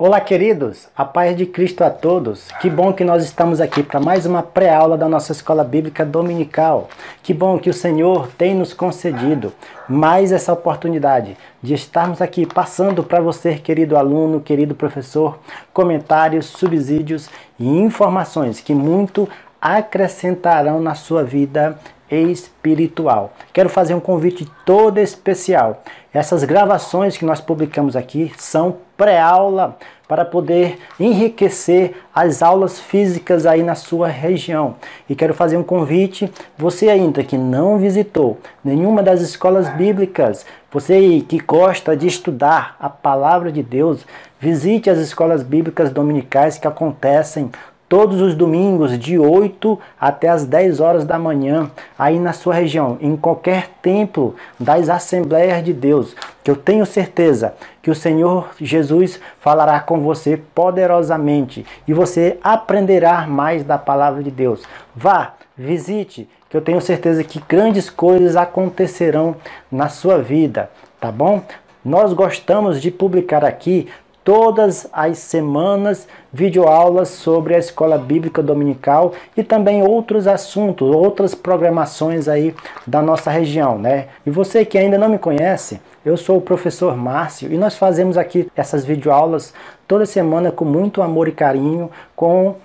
Olá, queridos, a paz de Cristo a todos. Que bom que nós estamos aqui para mais uma pré-aula da nossa Escola Bíblica Dominical. Que bom que o Senhor tem nos concedido mais essa oportunidade de estarmos aqui passando para você, querido aluno, querido professor, comentários, subsídios e informações que muito acrescentarão na sua vida espiritual. Quero fazer um convite todo especial. Essas gravações que nós publicamos aqui são pré-aula para poder enriquecer as aulas físicas aí na sua região. E quero fazer um convite, você ainda que não visitou nenhuma das escolas bíblicas, você que gosta de estudar a palavra de Deus, visite as escolas bíblicas dominicais que acontecem todos os domingos, de 8 até as 10 horas da manhã, aí na sua região, em qualquer templo das Assembleias de Deus, que eu tenho certeza que o Senhor Jesus falará com você poderosamente e você aprenderá mais da palavra de Deus. Vá, visite, que eu tenho certeza que grandes coisas acontecerão na sua vida, tá bom? Nós gostamos de publicar aqui todas as semanas videoaulas sobre a Escola Bíblica Dominical e também outros assuntos, outras programações aí da nossa região, né? E você que ainda não me conhece, eu sou o professor Márcio e nós fazemos aqui essas videoaulas toda semana com muito amor e carinho, com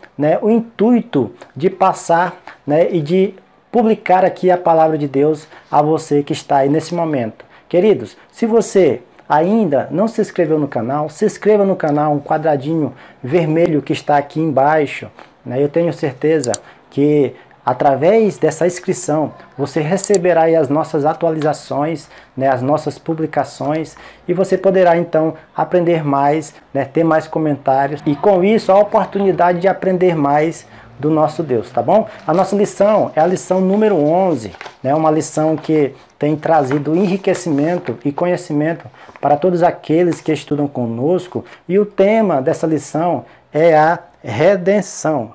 o intuito de passar e de publicar aqui a palavra de Deus a você que está aí nesse momento. Queridos, se você ainda não se inscreveu no canal, se inscreva no canal, um quadradinho vermelho que está aqui embaixo. Eu tenho certeza que através dessa inscrição você receberá aí as nossas atualizações, as nossas publicações e você poderá então aprender mais, ter mais comentários e com isso a oportunidade de aprender mais do nosso Deus, tá bom? A nossa lição é a lição número 11, uma lição que tem trazido enriquecimento e conhecimento para todos aqueles que estudam conosco e o tema dessa lição é a redenção.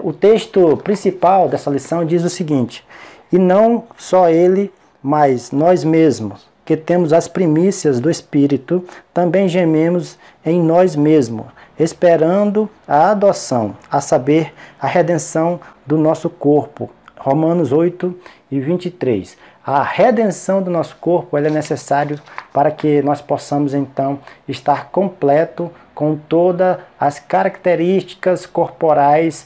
O texto principal dessa lição diz o seguinte: e não só ele, mas nós mesmos, que temos as primícias do Espírito, também gememos em nós mesmos, esperando a adoção, a saber, a redenção do nosso corpo. Romanos 8:23. A redenção do nosso corpo é necessário para que nós possamos então estar completo com todas as características corporais,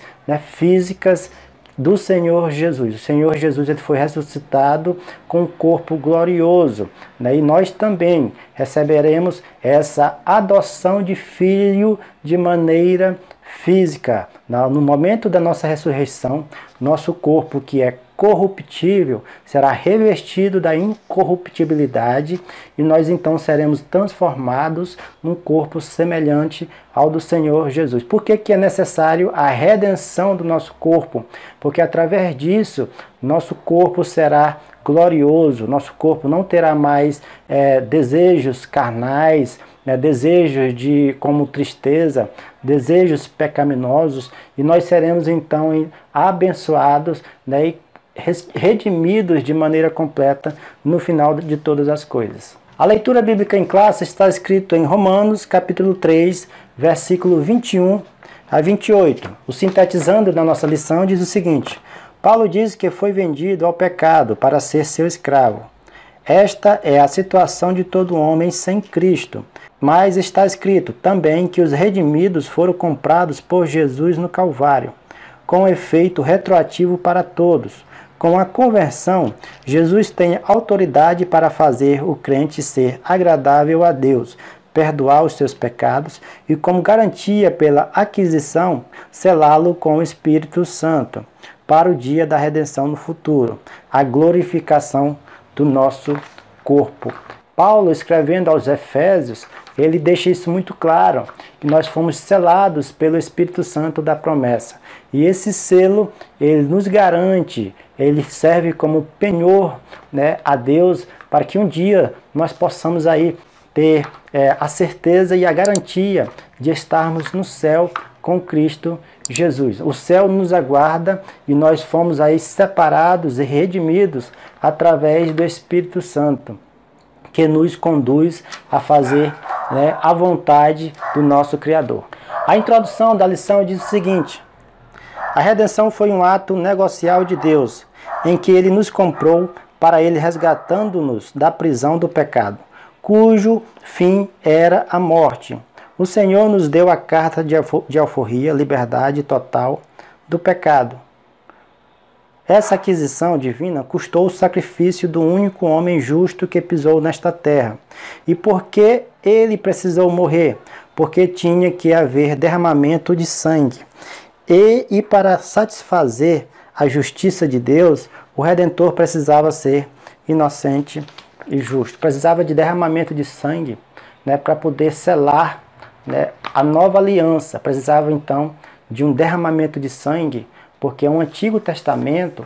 físicas do Senhor Jesus. O Senhor Jesus ele foi ressuscitado com um corpo glorioso, e nós também receberemos essa adoção de filho de maneira física. No momento da nossa ressurreição, nosso corpo que é corruptível será revestido da incorruptibilidade e nós então seremos transformados num corpo semelhante ao do Senhor Jesus. Por que é necessário a redenção do nosso corpo? Porque através disso, nosso corpo será glorioso, nosso corpo não terá mais desejos carnais, desejos como tristeza, desejos pecaminosos, e nós seremos então abençoados e redimidos de maneira completa no final de todas as coisas. A leitura bíblica em classe está escrito em Romanos capítulo 3, versículo 21 a 28. O sintetizando da nossa lição diz o seguinte: Paulo diz que foi vendido ao pecado para ser seu escravo. Esta é a situação de todo homem sem Cristo. Mas está escrito também que os redimidos foram comprados por Jesus no Calvário, com efeito retroativo para todos. Com a conversão, Jesus tem autoridade para fazer o crente ser agradável a Deus, perdoar os seus pecados e, como garantia pela aquisição, selá-lo com o Espírito Santo, para o dia da redenção no futuro, a glorificação do nosso corpo. Paulo, escrevendo aos Efésios, ele deixa isso muito claro, que nós fomos selados pelo Espírito Santo da promessa. E esse selo, ele nos garante, ele serve como penhor a Deus, para que um dia nós possamos aí ter a certeza e a garantia de estarmos no céu com Cristo Jesus. O céu nos aguarda e nós fomos aí separados e redimidos através do Espírito Santo, que nos conduz a fazer né, a vontade do nosso Criador. A introdução da lição diz o seguinte: a redenção foi um ato negocial de Deus, em que Ele nos comprou para Ele, resgatando-nos da prisão do pecado, cujo fim era a morte. O Senhor nos deu a carta de alforria, liberdade total do pecado. Essa aquisição divina custou o sacrifício do único homem justo que pisou nesta terra. E por que ele precisou morrer? Porque tinha que haver derramamento de sangue. E para satisfazer a justiça de Deus, o Redentor precisava ser inocente e justo. Precisava de derramamento de sangue, né, para poder selar, né, a nova aliança. Precisava então de um derramamento de sangue, porque no Antigo Testamento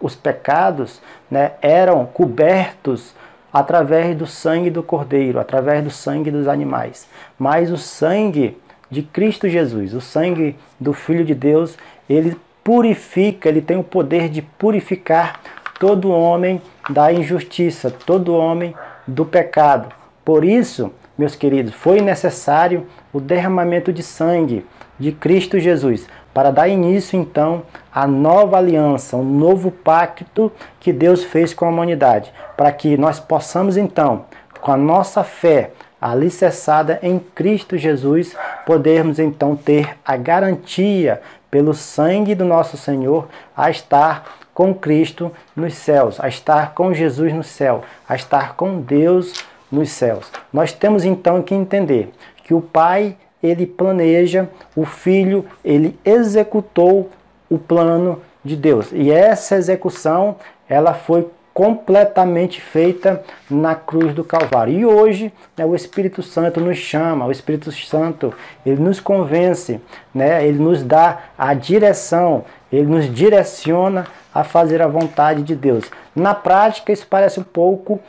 os pecados, né, eram cobertos através do sangue do Cordeiro, através do sangue dos animais. Mas o sangue de Cristo Jesus, o sangue do Filho de Deus, ele purifica, ele tem o poder de purificar todo homem da injustiça, todo homem do pecado. Por isso, meus queridos, foi necessário o derramamento de sangue de Cristo Jesus, para dar início então à nova aliança, um novo pacto que Deus fez com a humanidade, para que nós possamos então, com a nossa fé alicerçada em Cristo Jesus, podermos então ter a garantia, pelo sangue do nosso Senhor, a estar com Cristo nos céus, a estar com Jesus no céu, a estar com Deus nos céus. Nós temos então que entender que o Pai, ele planeja, o Filho, ele executou o plano de Deus. E essa execução, ela foi completamente feita na cruz do Calvário. E hoje, né, o Espírito Santo nos chama, o Espírito Santo, ele nos convence, né, ele nos dá a direção, ele nos direciona a fazer a vontade de Deus. Na prática, isso parece um pouco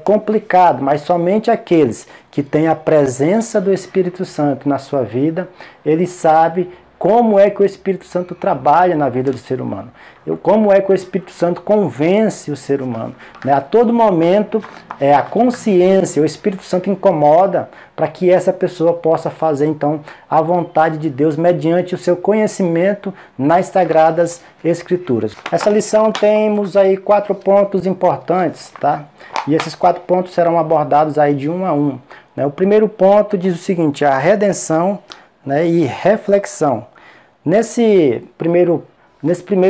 complicado, mas somente aqueles que têm a presença do Espírito Santo na sua vida, ele sabe como é que o Espírito Santo trabalha na vida do ser humano. Como é que o Espírito Santo convence o ser humano. Né? A todo momento, a consciência, o Espírito Santo incomoda para que essa pessoa possa fazer, então, a vontade de Deus mediante o seu conhecimento nas Sagradas Escrituras. Essa lição temos aí 4 pontos importantes, tá? E esses 4 pontos serão abordados aí de um a um. Né? O primeiro ponto diz o seguinte: a redenção, né, e reflexão. Nesse primeiro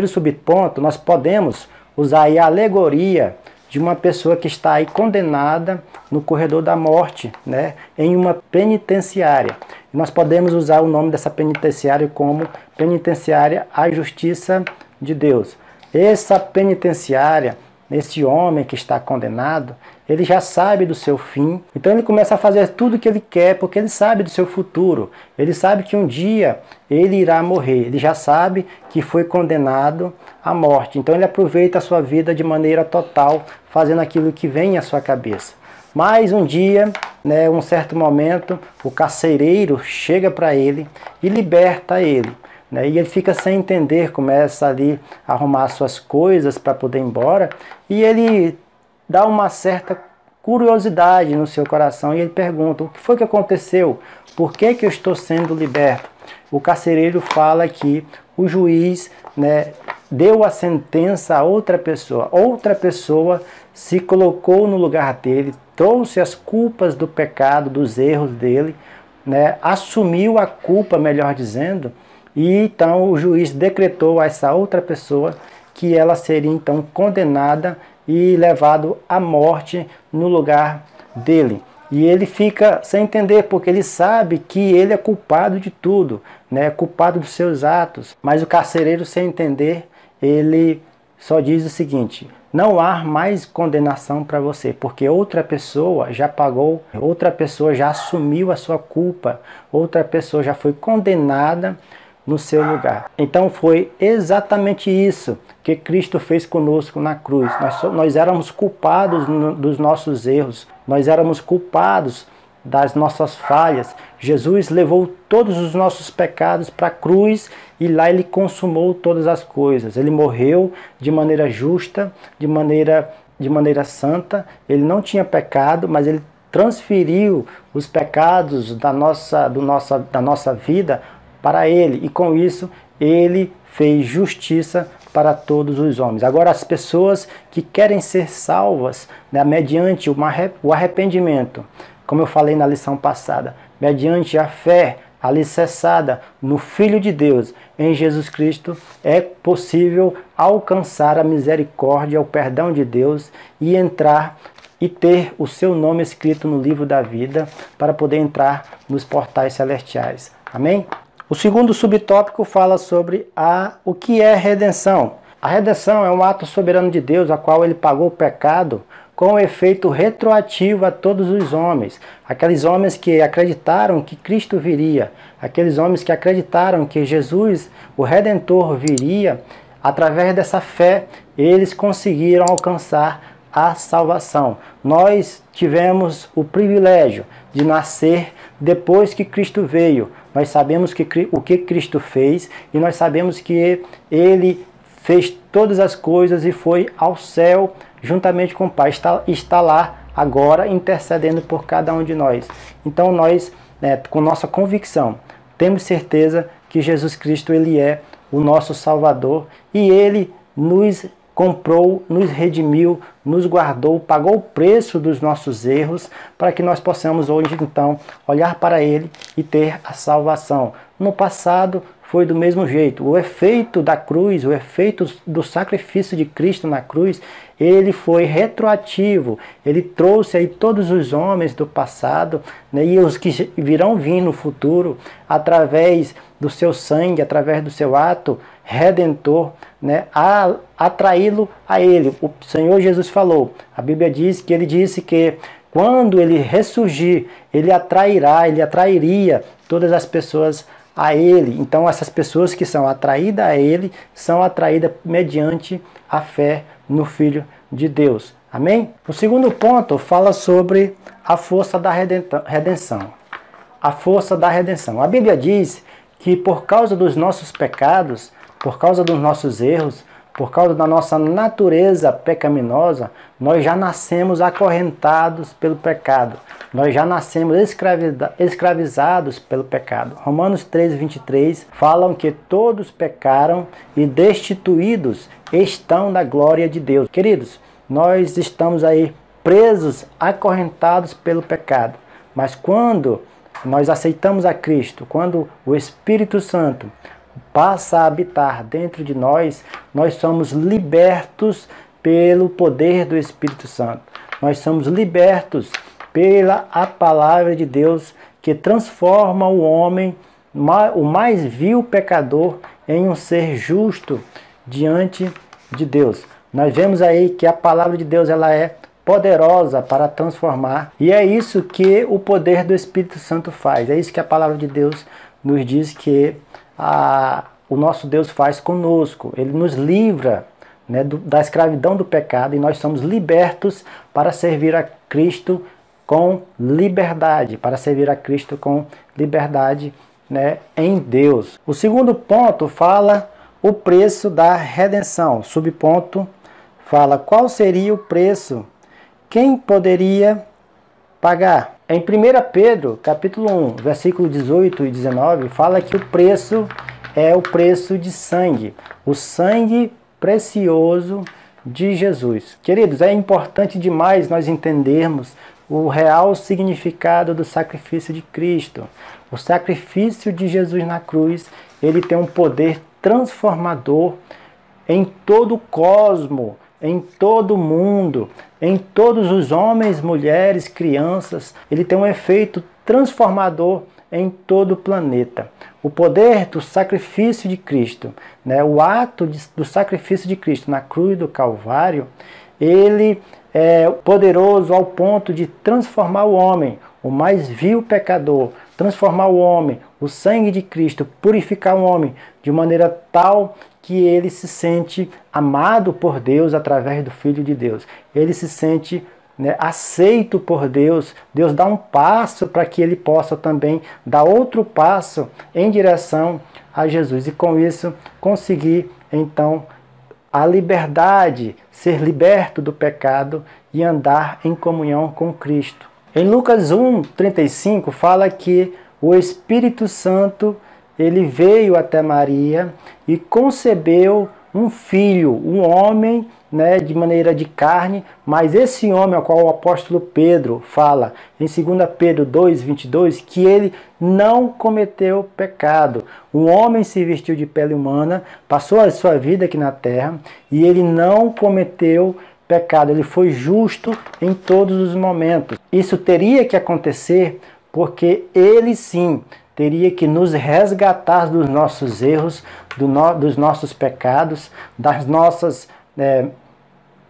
subponto, nós podemos usar aí a alegoria de uma pessoa que está aí condenada no corredor da morte, né, em uma penitenciária. E nós podemos usar o nome dessa penitenciária como penitenciária à justiça de Deus. Essa penitenciária, esse homem que está condenado, ele já sabe do seu fim, então ele começa a fazer tudo o que ele quer, porque ele sabe do seu futuro, ele sabe que um dia ele irá morrer, ele já sabe que foi condenado à morte, então ele aproveita a sua vida de maneira total, fazendo aquilo que vem à sua cabeça. Mas um dia, né, um certo momento, o carcereiro chega para ele e liberta ele. Né, e ele fica sem entender, começa ali a arrumar suas coisas para poder ir embora, e ele dá uma certa curiosidade no seu coração e ele pergunta: o que foi que aconteceu? Por que eu estou sendo liberto? O carcereiro fala que o juiz, né, deu a sentença a outra pessoa se colocou no lugar dele, trouxe as culpas do pecado, dos erros dele, né, assumiu a culpa, melhor dizendo, e então o juiz decretou a essa outra pessoa que ela seria então condenada e levado à morte no lugar dele. E ele fica sem entender, porque ele sabe que ele é culpado de tudo, né? Culpado dos seus atos. Mas o carcereiro, sem entender, ele só diz o seguinte: não há mais condenação para você, porque outra pessoa já pagou, outra pessoa já assumiu a sua culpa, outra pessoa já foi condenada no seu lugar. Então foi exatamente isso que Cristo fez conosco na cruz. Nós éramos culpados dos nossos erros, nós éramos culpados das nossas falhas. Jesus levou todos os nossos pecados para a cruz e lá ele consumou todas as coisas. Ele morreu de maneira justa, de maneira santa. Ele não tinha pecado, mas ele transferiu os pecados da nossa vida para Ele, e com isso Ele fez justiça para todos os homens. Agora, as pessoas que querem ser salvas, né, mediante o arrependimento, como eu falei na lição passada, mediante a fé alicerçada no Filho de Deus, em Jesus Cristo, é possível alcançar a misericórdia, o perdão de Deus e entrar e ter o seu nome escrito no livro da vida para poder entrar nos portais celestiais. Amém? O segundo subtópico fala sobre o que é redenção. A redenção é um ato soberano de Deus, a qual Ele pagou o pecado com efeito retroativo a todos os homens. Aqueles homens que acreditaram que Cristo viria, aqueles homens que acreditaram que Jesus, o Redentor, viria, através dessa fé, eles conseguiram alcançar a salvação. Nós tivemos o privilégio de nascer depois que Cristo veio. Nós sabemos o que Cristo fez e nós sabemos que Ele fez todas as coisas e foi ao céu juntamente com o Pai. Está lá agora intercedendo por cada um de nós. Então nós, com nossa convicção, temos certeza que Jesus Cristo Ele é o nosso Salvador e Ele nos comprou, nos redimiu, nos guardou, pagou o preço dos nossos erros para que nós possamos hoje então olhar para Ele e ter a salvação. No passado foi do mesmo jeito. O efeito da cruz, o efeito do sacrifício de Cristo na cruz, ele foi retroativo. Ele trouxe aí todos os homens do passado, né, e os que virão vir no futuro, através do seu sangue, através do seu ato redentor, né, a atraí-lo a Ele. O Senhor Jesus falou, a Bíblia diz que Ele disse que quando Ele ressurgir, Ele atrairia todas as pessoas a Ele. Então essas pessoas que são atraídas a Ele, são atraídas mediante a fé no Filho de Deus. Amém? O segundo ponto fala sobre a força da redenção. A força da redenção. A Bíblia diz que por causa dos nossos pecados, por causa dos nossos erros, por causa da nossa natureza pecaminosa, nós já nascemos acorrentados pelo pecado. Nós já nascemos escravizados pelo pecado. Romanos 3:23 falam que todos pecaram e destituídos estão da glória de Deus. Queridos, nós estamos aí presos, acorrentados pelo pecado. Mas quando nós aceitamos a Cristo, quando o Espírito Santo passa a habitar dentro de nós, nós somos libertos pelo poder do Espírito Santo. Nós somos libertos pela a palavra de Deus que transforma o homem, o mais vil pecador, em um ser justo diante de Deus. Nós vemos aí que a palavra de Deus ela é poderosa para transformar, e é isso que o poder do Espírito Santo faz. É isso que a palavra de Deus nos diz que o nosso Deus faz conosco. Ele nos livra, né, da escravidão do pecado, e nós somos libertos para servir a Cristo com liberdade, né, em Deus. O segundo ponto fala o preço da redenção. Subponto fala qual seria o preço, quem poderia pagar. Em 1 Pedro, capítulo 1, versículo 18 e 19, fala que o preço é o preço de sangue, o sangue precioso de Jesus. Queridos, é importante demais nós entendermos o real significado do sacrifício de Cristo. O sacrifício de Jesus na cruz, ele tem um poder transformador em todo o cosmo, em todo o mundo, em todos os homens, mulheres, crianças. Ele tem um efeito transformador em todo o planeta. O poder do sacrifício de Cristo, né, o ato do sacrifício de Cristo na cruz do Calvário, ele é poderoso ao ponto de transformar o homem, o mais vil pecador, transformar o homem, o sangue de Cristo, purificar o homem de maneira tal que ele se sente amado por Deus através do Filho de Deus. Ele se sente, né, aceito por Deus. Deus dá um passo para que ele possa também dar outro passo em direção a Jesus. E com isso conseguir então a liberdade, ser liberto do pecado e andar em comunhão com Cristo. Em Lucas 1:35 fala que o Espírito Santo ele veio até Maria e concebeu um filho, um homem, né, de maneira de carne, mas esse homem ao qual o apóstolo Pedro fala em 2 Pedro 2:22 que ele não cometeu pecado. Um homem se vestiu de pele humana, passou a sua vida aqui na terra e ele não cometeu pecado, ele foi justo em todos os momentos. Isso teria que acontecer porque ele sim teria que nos resgatar dos nossos erros, dos nossos pecados, das nossas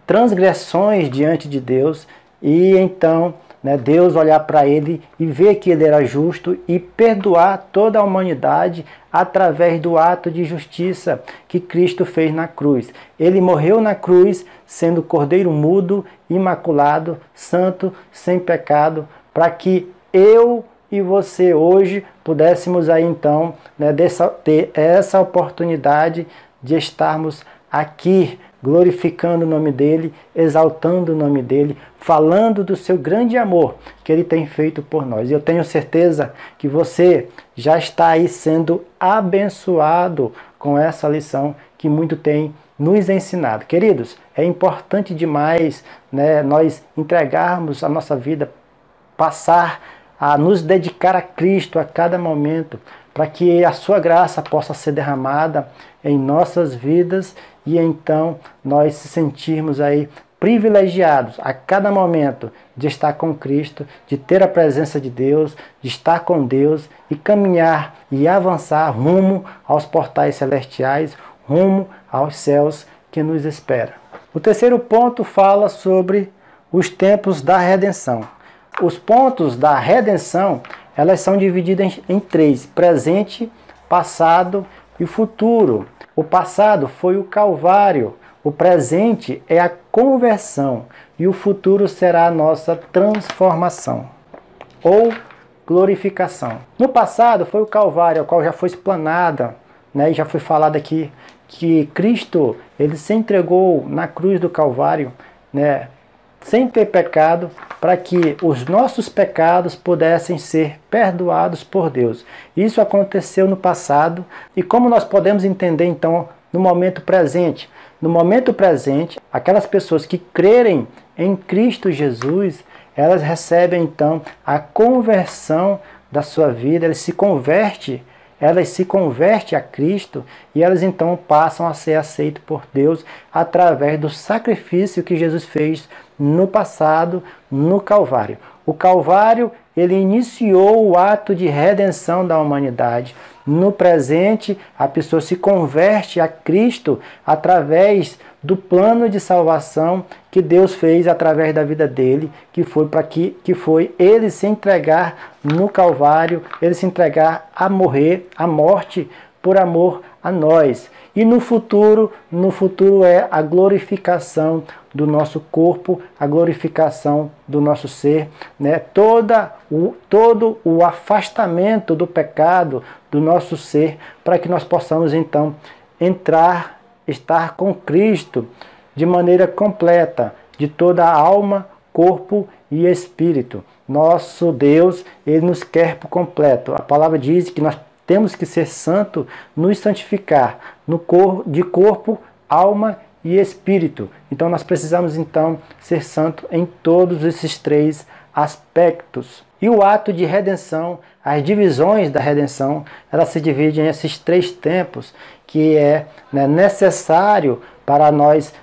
transgressões diante de Deus, e então Deus olhar para ele e ver que ele era justo e perdoar toda a humanidade através do ato de justiça que Cristo fez na cruz. Ele morreu na cruz sendo cordeiro mudo, imaculado, santo, sem pecado, para que eu e você hoje pudéssemos aí então ter essa oportunidade de estarmos aqui glorificando o nome dele, exaltando o nome dele, falando do seu grande amor que ele tem feito por nós. E eu tenho certeza que você já está aí sendo abençoado com essa lição que muito tem nos ensinado. Queridos, é importante demais nós entregarmos a nossa vida, passar a nos dedicar a Cristo a cada momento, para que a sua graça possa ser derramada em nossas vidas e então nós se sentirmos aí privilegiados a cada momento de estar com Cristo, de ter a presença de Deus, de estar com Deus e caminhar e avançar rumo aos portais celestiais, rumo aos céus que nos espera. O terceiro ponto fala sobre os tempos da redenção. Os pontos da redenção, elas são divididas em três: presente, passado e futuro. O passado foi o Calvário, o presente é a conversão e o futuro será a nossa transformação ou glorificação. No passado foi o Calvário, o qual já foi explanada, e já foi falado aqui que Cristo ele se entregou na cruz do Calvário, sem ter pecado, para que os nossos pecados pudessem ser perdoados por Deus. Isso aconteceu no passado. E como nós podemos entender então no momento presente? No momento presente, aquelas pessoas que crerem em Cristo Jesus, elas recebem então a conversão da sua vida, elas se convertem a Cristo e elas então passam a ser aceitas por Deus através do sacrifício que Jesus fez no passado, no Calvário. O Calvário, ele iniciou o ato de redenção da humanidade. No presente, a pessoa se converte a Cristo através do plano de salvação que Deus fez através da vida dele, que foi ele se entregar no Calvário, ele se entregar a morrer, a morte por amor a nós. E no futuro é a glorificação do nosso corpo, a glorificação do nosso ser, todo o afastamento do pecado do nosso ser, para que nós possamos então estar com Cristo de maneira completa, de toda a alma, corpo e espírito. Nosso Deus, ele nos quer por completo. A palavra diz que nós temos que ser santo, nos santificar de corpo, alma e espírito. Então nós precisamos então ser santo em todos esses três aspectos. E o ato de redenção, as divisões da redenção, elas se dividem em esses três tempos, que é necessário para nós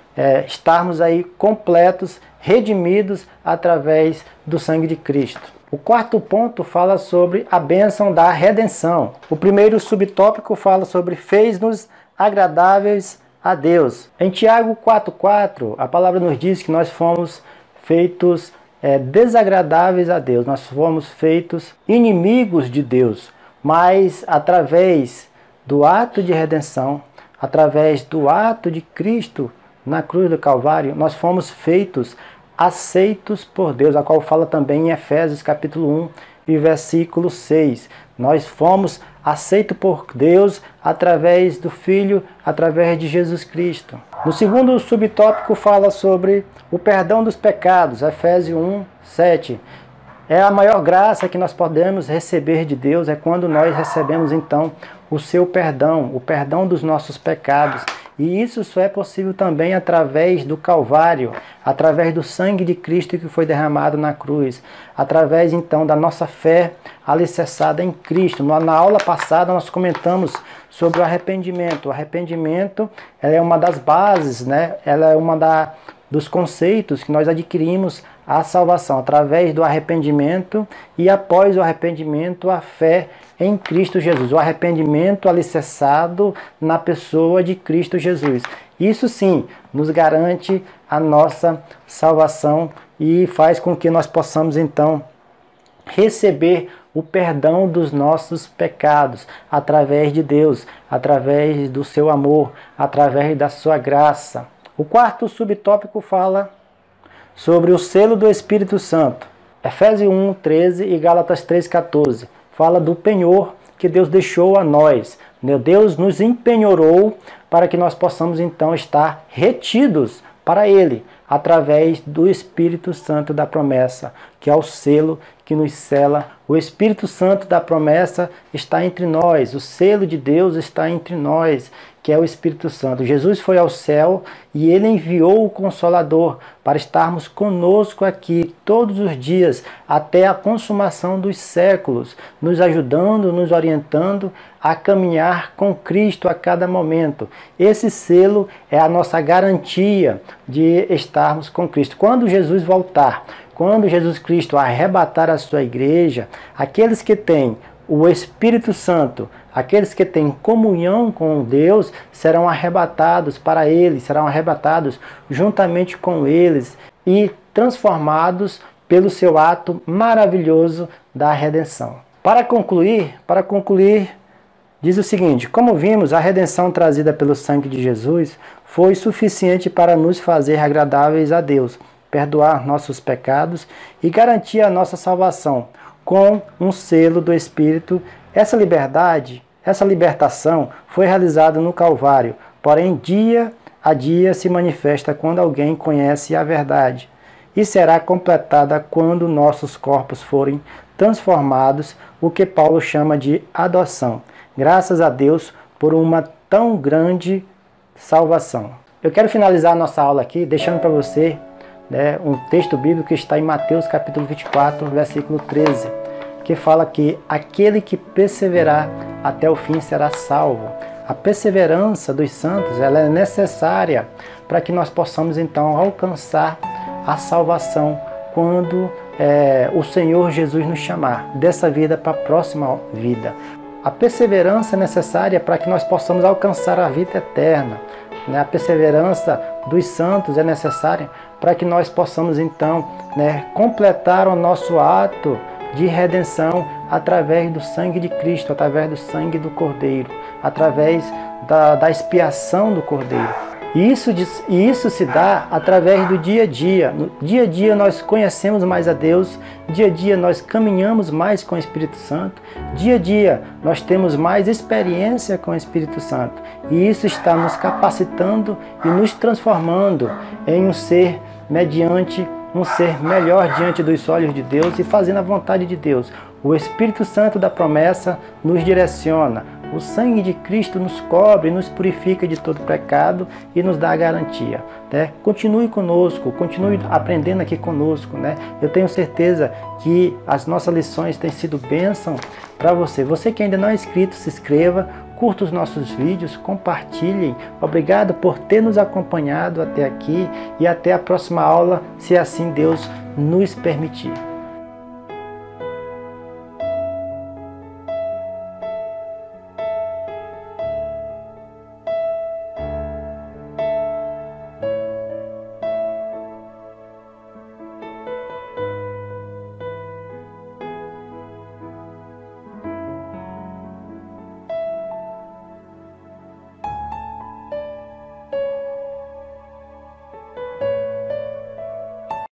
estarmos aí completos, redimidos através do sangue de Cristo. O quarto ponto fala sobre a bênção da redenção. O primeiro subtópico fala sobre fez-nos agradáveis a Deus. Em Tiago 4,4, a palavra nos diz que nós fomos feitos desagradáveis a Deus. Nós fomos feitos inimigos de Deus. Mas através do ato de redenção, através do ato de Cristo na cruz do Calvário, nós fomos feitos aceitos por Deus, a qual fala também em Efésios capítulo 1 e versículo 6. Nós fomos aceitos por Deus através do Filho, através de Jesus Cristo. No segundo subtópico fala sobre o perdão dos pecados, Efésios 1, 7. É a maior graça que nós podemos receber de Deus, é quando nós recebemos então o seu perdão, o perdão dos nossos pecados. E isso só é possível também através do Calvário, através do sangue de Cristo que foi derramado na cruz, através então da nossa fé alicerçada em Cristo. Na aula passada nós comentamos sobre o arrependimento. O arrependimento ela é uma das bases, né? Ela é uma dos conceitos que nós adquirimos a salvação, através do arrependimento e após o arrependimento a fé em Cristo Jesus. O arrependimento alicerçado na pessoa de Cristo Jesus. Isso sim nos garante a nossa salvação e faz com que nós possamos então receber o perdão dos nossos pecados através de Deus, através do seu amor, através da sua graça. O quarto subtópico fala sobre o selo do Espírito Santo. Efésios 1:13 e Gálatas 3:14 fala do penhor que Deus deixou a nós. Deus nos empenhorou para que nós possamos então estar retidos para Ele, através do Espírito Santo da promessa, que é o selo que nos sela. O Espírito Santo da promessa está entre nós, o selo de Deus está entre nós, que é o Espírito Santo. Jesus foi ao céu e Ele enviou o Consolador para estarmos conosco aqui todos os dias, até a consumação dos séculos, nos ajudando, nos orientando a caminhar com Cristo a cada momento. Esse selo é a nossa garantia de estarmos com Cristo. Quando Jesus voltar, quando Jesus Cristo arrebatar a sua igreja, aqueles que têm o Espírito Santo, aqueles que têm comunhão com Deus, serão arrebatados para Ele, serão arrebatados juntamente com eles e transformados pelo seu ato maravilhoso da redenção. Para concluir, diz o seguinte: como vimos, a redenção trazida pelo sangue de Jesus foi suficiente para nos fazer agradáveis a Deus, perdoar nossos pecados e garantir a nossa salvação com um selo do Espírito. Essa libertação foi realizada no Calvário, porém dia a dia se manifesta quando alguém conhece a verdade e será completada quando nossos corpos forem transformados, o que Paulo chama de adoção. Graças a Deus por uma tão grande salvação. Eu quero finalizar a nossa aula aqui deixando para você um texto bíblico que está em Mateus capítulo 24, versículo 13, que fala que aquele que perseverar até o fim será salvo. A perseverança dos santos ela é necessária para que nós possamos então alcançar a salvação quando o Senhor Jesus nos chamar dessa vida para a próxima vida. A perseverança é necessária para que nós possamos alcançar a vida eterna. A perseverança dos santos é necessária para que nós possamos então completar o nosso ato de redenção através do sangue de Cristo, através do sangue do Cordeiro, através da expiação do Cordeiro. E isso se dá através do dia a dia. No dia a dia nós conhecemos mais a Deus, dia a dia nós caminhamos mais com o Espírito Santo, dia a dia nós temos mais experiência com o Espírito Santo. E isso está nos capacitando e nos transformando em um ser um ser melhor diante dos olhos de Deus e fazendo a vontade de Deus. O Espírito Santo da promessa nos direciona. O sangue de Cristo nos cobre, nos purifica de todo pecado e nos dá a garantia. Continue conosco, continue aprendendo aqui conosco. Eu tenho certeza que as nossas lições têm sido bênção para você. Você que ainda não é inscrito, se inscreva, curta os nossos vídeos, compartilhem. Obrigado por ter nos acompanhado até aqui e até a próxima aula, se assim Deus nos permitir.